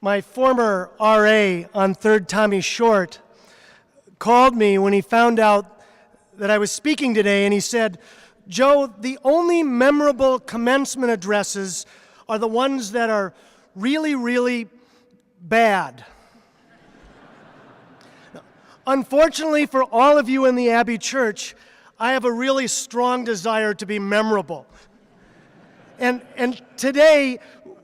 My former RA on 3rd Tommy Short called me when he found out that I was speaking today, and he said, "Joe, the only memorable commencement addresses are the ones that are really, really bad." Unfortunately for all of you in the Abbey Church, I have a really strong desire to be memorable. And today,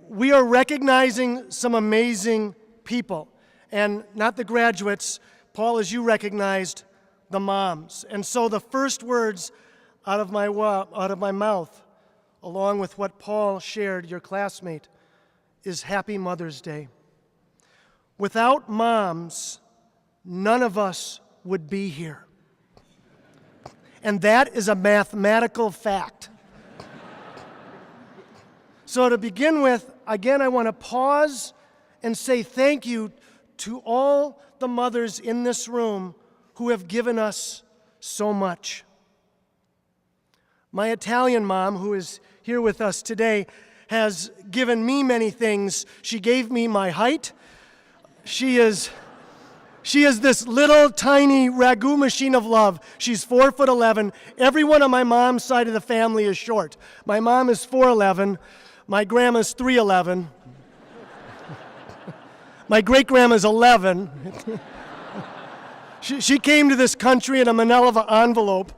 we are recognizing some amazing people. And not the graduates, Paul, as you recognized, the moms. And so the first words out of my mouth, along with what Paul shared, your classmate, is Happy Mother's Day. Without moms, none of us would be here. And that is a mathematical fact. So to begin with, again, I want to pause and say thank you to all the mothers in this room who have given us so much. My Italian mom, who is here with us today, has given me many things. She gave me my height. She is this little tiny ragu machine of love. She's 4'11". Everyone on my mom's side of the family is short. My mom is 4'11". My grandma's 3'11". My great-grandma's 11. She came to this country in a manila envelope.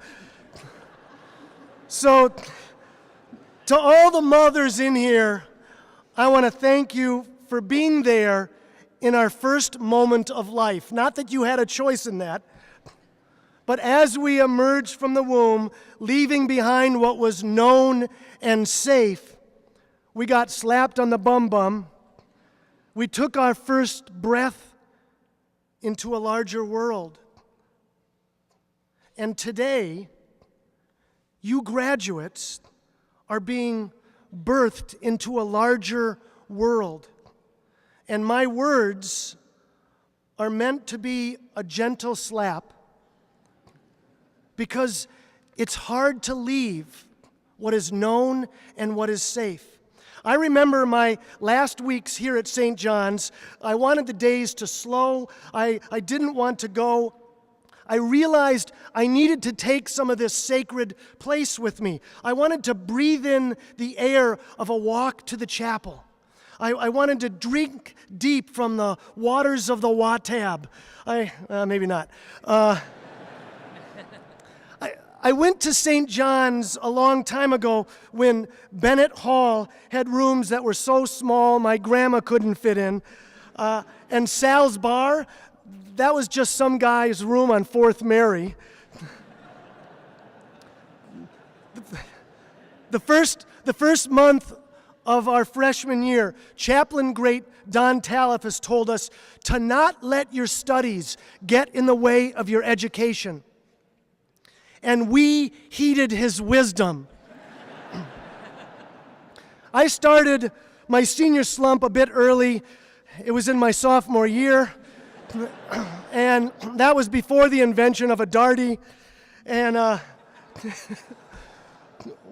So, to all the mothers in here, I want to thank you for being there in our first moment of life. Not that you had a choice in that, but as we emerged from the womb, leaving behind what was known and safe, we got slapped on the bum. We took our first breath into a larger world. And today, you graduates are being birthed into a larger world. And my words are meant to be a gentle slap because it's hard to leave what is known and what is safe. I remember my last weeks here at St. John's. I wanted the days to slow. I didn't want to go. I realized I needed to take some of this sacred place with me. I wanted to breathe in the air of a walk to the chapel. I wanted to drink deep from the waters of the Watab. Maybe not. I went to St. John's a long time ago when Bennett Hall had rooms that were so small my grandma couldn't fit in. And Sal's Bar, that was just some guy's room on 4th Mary. The first month of our freshman year, Chaplain Great Don Taliff has told us to not let your studies get in the way of your education. And we heeded his wisdom. I started my senior slump a bit early. It was in my sophomore year. And that was before the invention of a Darty. And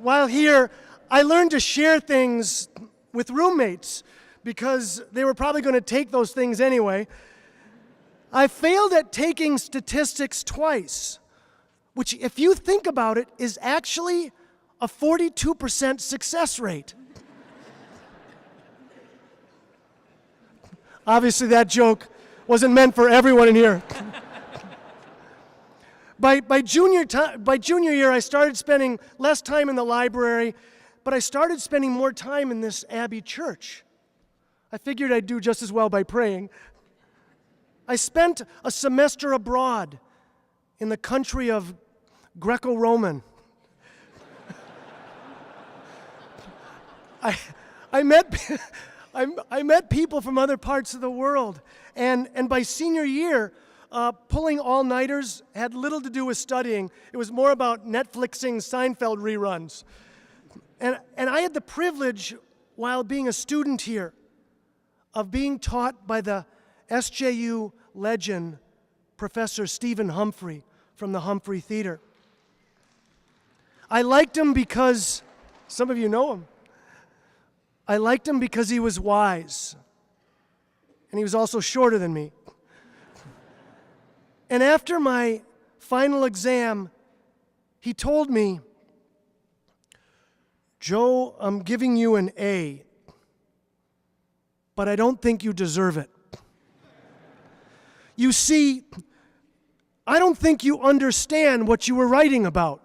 while here, I learned to share things with roommates because they were probably going to take those things anyway. I failed at taking statistics twice, which, if you think about it, is actually a 42% success rate. Obviously, that joke wasn't meant for everyone in here. By junior year, I started spending less time in the library, but I started spending more time in this Abbey church. I figured I'd do just as well by praying. I spent a semester abroad in the country of Greco-Roman. I met people from other parts of the world, and by senior year, pulling all-nighters had little to do with studying. It was more about Netflixing Seinfeld reruns. And I had the privilege, while being a student here, of being taught by the SJU legend, Professor Stephen Humphrey from the Humphrey Theater. I liked him because, some of you know him, I liked him because he was wise. and he was also shorter than me. And after my final exam, he told me, "Joe, I'm giving you an A, but I don't think you deserve it. You see, I don't think you understand what you were writing about.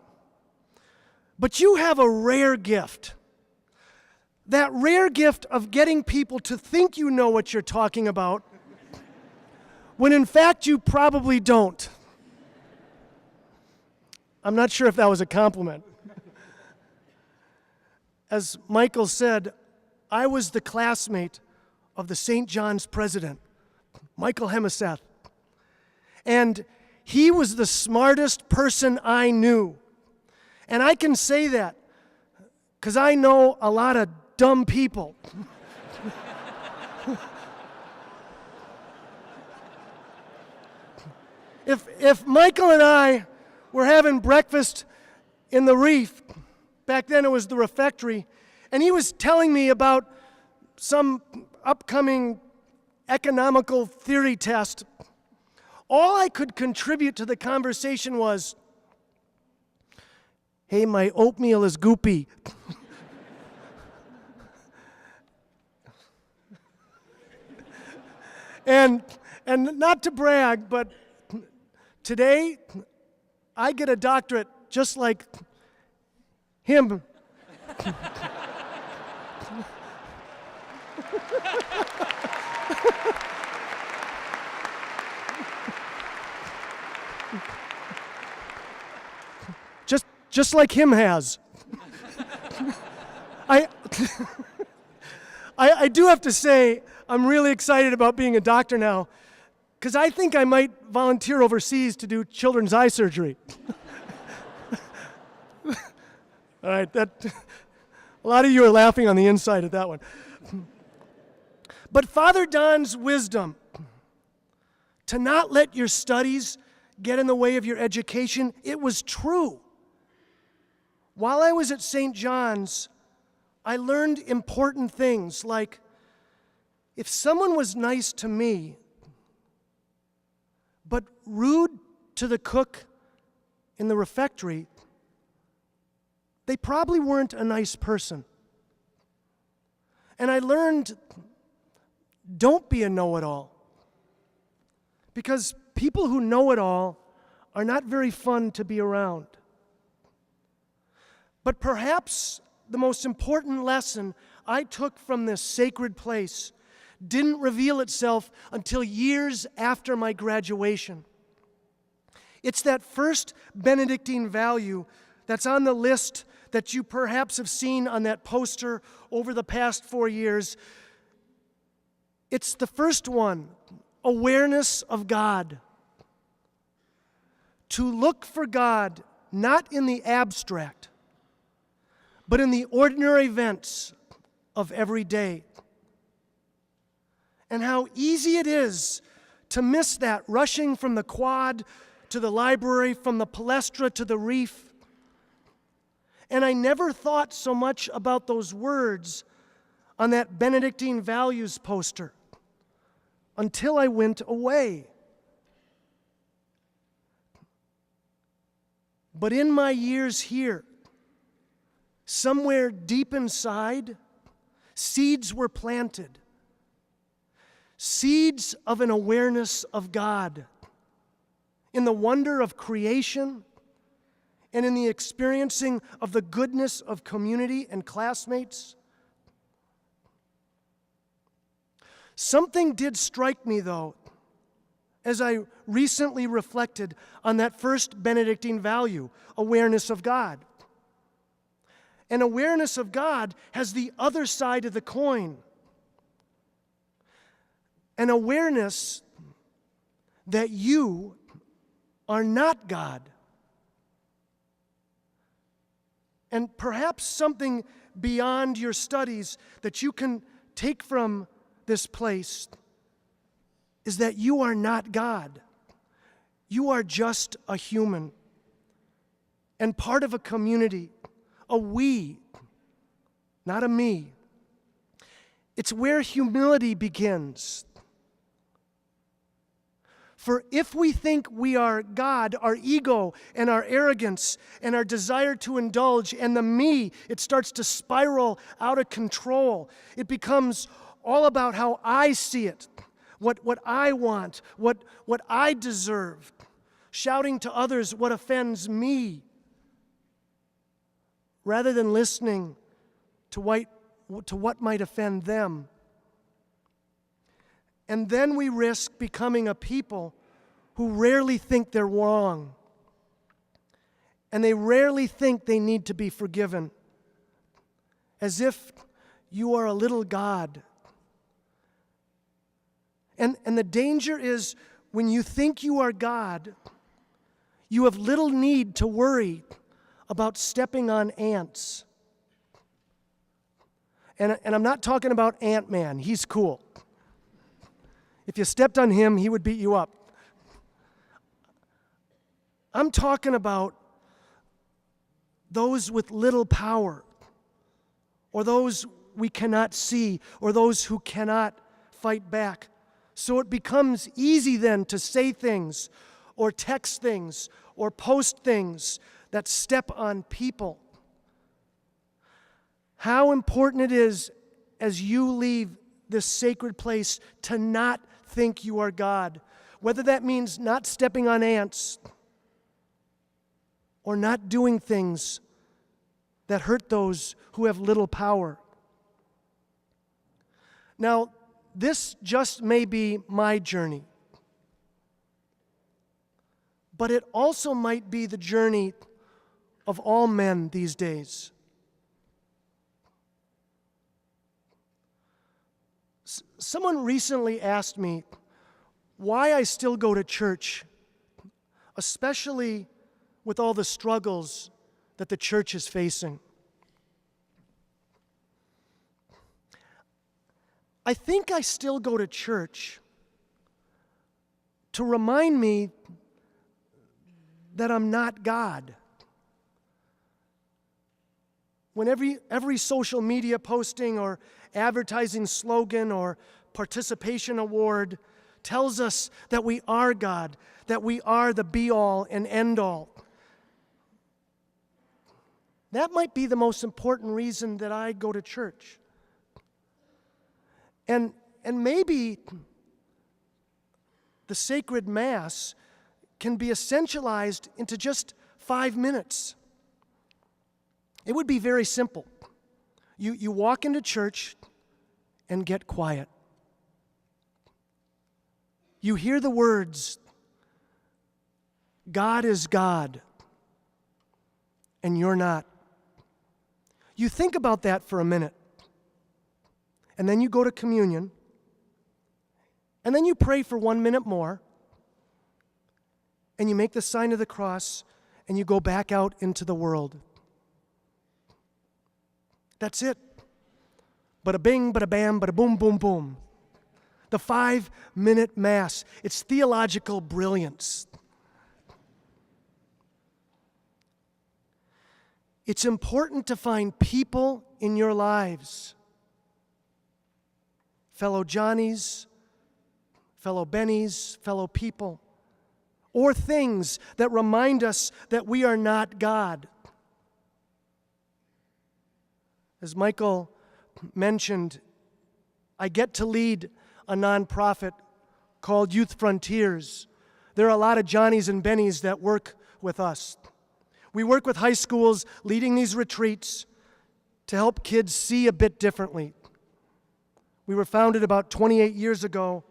But you have a rare gift. That rare gift of getting people to think you know what you're talking about, when in fact you probably don't." I'm not sure if that was a compliment. As Michael said, I was the classmate of the St. John's president, Michael Hemiseth. And he was the smartest person I knew. And I can say that because I know a lot of dumb people. If Michael and I were having breakfast in the Reef, back then it was the refectory, and he was telling me about some upcoming economical theory test, all I could contribute to the conversation was, "Hey, my oatmeal is goopy." And not to brag, but today I get a doctorate just like him. Just like him has. I do have to say, I'm really excited about being a doctor now, because I think I might volunteer overseas to do children's eye surgery. All right, a lot of you are laughing on the inside at that one. But Father Don's wisdom to not let your studies get in the way of your education, it was true. While I was at St. John's, I learned important things like, if someone was nice to me, but rude to the cook in the refectory, they probably weren't a nice person. And I learned, don't be a know-it-all. Because people who know it all are not very fun to be around. But perhaps the most important lesson I took from this sacred place didn't reveal itself until years after my graduation. It's that first Benedictine value that's on the list that you perhaps have seen on that poster over the past 4 years. It's the first one, awareness of God. To look for God not in the abstract, but in the ordinary events of every day. And how easy it is to miss that, rushing from the quad to the library, from the palestra to the Reef. And I never thought so much about those words on that Benedictine values poster until I went away. But in my years here, somewhere deep inside, seeds were planted. Seeds of an awareness of God, in the wonder of creation, and in the experiencing of the goodness of community and classmates. Something did strike me, though, as I recently reflected on that first Benedictine value, awareness of God. And awareness of God has the other side of the coin. An awareness that you are not God. And perhaps something beyond your studies that you can take from this place is that you are not God. You are just a human and part of a community, a we, not a me. It's where humility begins. For if we think we are God, our ego and our arrogance and our desire to indulge and the me, it starts to spiral out of control. It becomes all about how I see it, what I want, what I deserve, shouting to others what offends me, rather than listening to what might offend them. And then we risk becoming a people who rarely think they're wrong. And they rarely think they need to be forgiven. As if you are a little God. And the danger is when you think you are God, you have little need to worry about stepping on ants. And I'm not talking about Ant-Man. He's cool. If you stepped on him, he would beat you up. I'm talking about those with little power, or those we cannot see, or those who cannot fight back. So it becomes easy then to say things, or text things, or post things that step on people. How important it is as you leave this sacred place to not think you are God. Whether that means not stepping on ants or not doing things that hurt those who have little power. Now, this just may be my journey, but it also might be the journey of all men these days. Someone recently asked me why I still go to church, especially with all the struggles that the church is facing. I think I still go to church to remind me that I'm not God. When every social media posting or advertising slogan or participation award tells us that we are God, that we are the be-all and end-all. That might be the most important reason that I go to church. And maybe the sacred Mass can be essentialized into just 5 minutes. It would be very simple. You walk into church and get quiet. You hear the words, God is God, and you're not. You think about that for a minute, and then you go to communion, and then you pray for 1 minute more, and you make the sign of the cross, and you go back out into the world. That's it. Bada bing, bada bam, bada boom, boom, boom. The 5-minute Mass. It's theological brilliance. It's important to find people in your lives, fellow Johnnies, fellow Bennies, fellow people, or things that remind us that we are not God. As Michael mentioned, I get to lead a nonprofit called Youth Frontiers. There are a lot of Johnnies and Bennies that work with us. We work with high schools leading these retreats to help kids see a bit differently. We were founded about 28 years ago.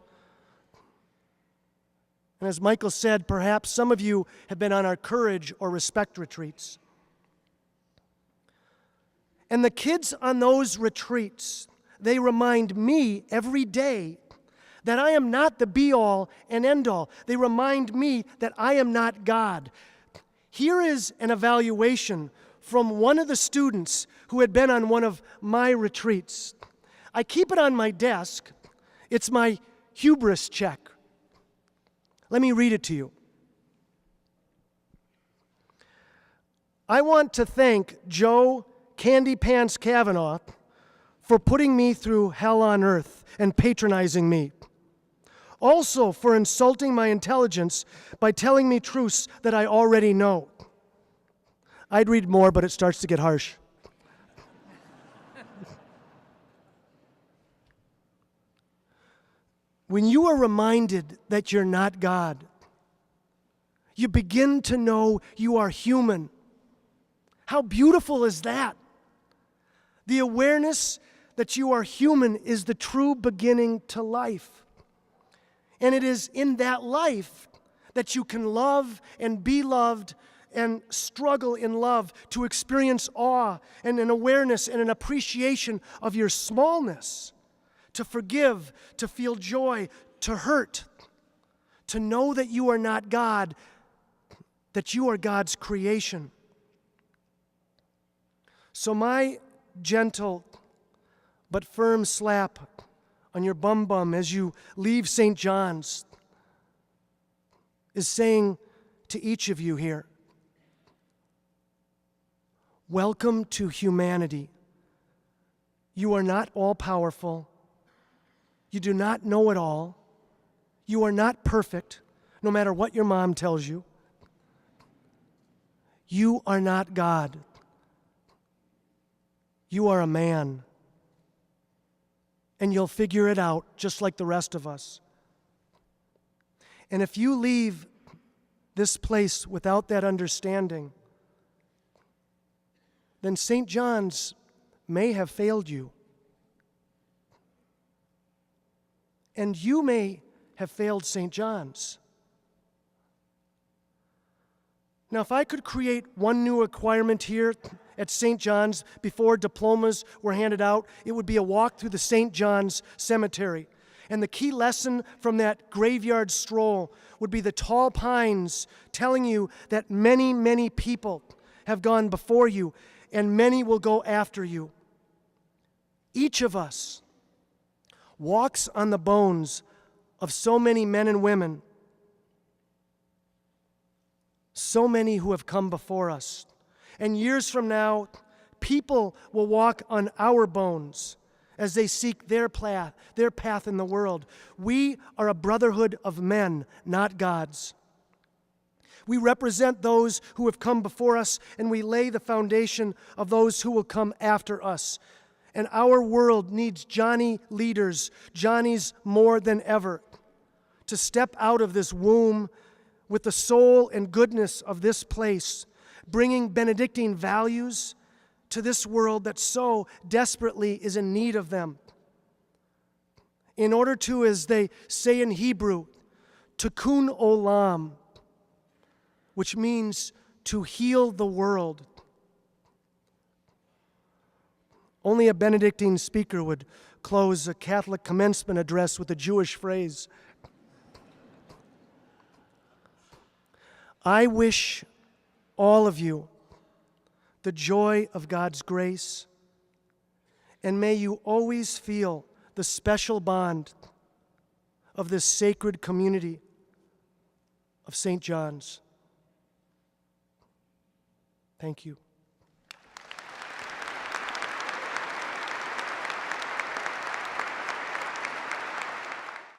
And as Michael said, perhaps some of you have been on our Courage or Respect retreats. And the kids on those retreats, they remind me every day that I am not the be-all and end-all. They remind me that I am not God. Here is an evaluation from one of the students who had been on one of my retreats. I keep it on my desk. It's my hubris check. Let me read it to you. I want to thank Joe Candy Pants Cavanaugh for putting me through hell on earth and patronizing me. Also for insulting my intelligence by telling me truths that I already know. I'd read more, but it starts to get harsh. When you are reminded that you're not God, you begin to know you are human. How beautiful is that? The awareness that you are human is the true beginning to life. And it is in that life that you can love and be loved and struggle in love, to experience awe and an awareness and an appreciation of your smallness, to forgive, to feel joy, to hurt, to know that you are not God, that you are God's creation. So my gentle but firm slap on your bum as you leave St. John's is saying to each of you here, welcome to humanity. You are not all-powerful. You do not know it all. You are not perfect, no matter what your mom tells you. You are not God. You are a man. And you'll figure it out just like the rest of us. And if you leave this place without that understanding, then St. John's may have failed you. And you may have failed St. John's. Now, if I could create one new requirement here at St. John's before diplomas were handed out, it would be a walk through the St. John's Cemetery. And the key lesson from that graveyard stroll would be the tall pines telling you that many, many people have gone before you, and many will go after you. Each of us walks on the bones of so many men and women, so many who have come before us. And years from now, people will walk on our bones as they seek their path in the world. We are a brotherhood of men, not gods. We represent those who have come before us, and we lay the foundation of those who will come after us. And our world needs Johnny leaders, Johnnies more than ever, to step out of this womb with the soul and goodness of this place, bringing Benedictine values to this world that so desperately is in need of them. In order to, as they say in Hebrew, tikkun olam, which means to heal the world. Only a Benedictine speaker would close a Catholic commencement address with a Jewish phrase. I wish all of you the joy of God's grace, and may you always feel the special bond of this sacred community of St. John's. Thank you.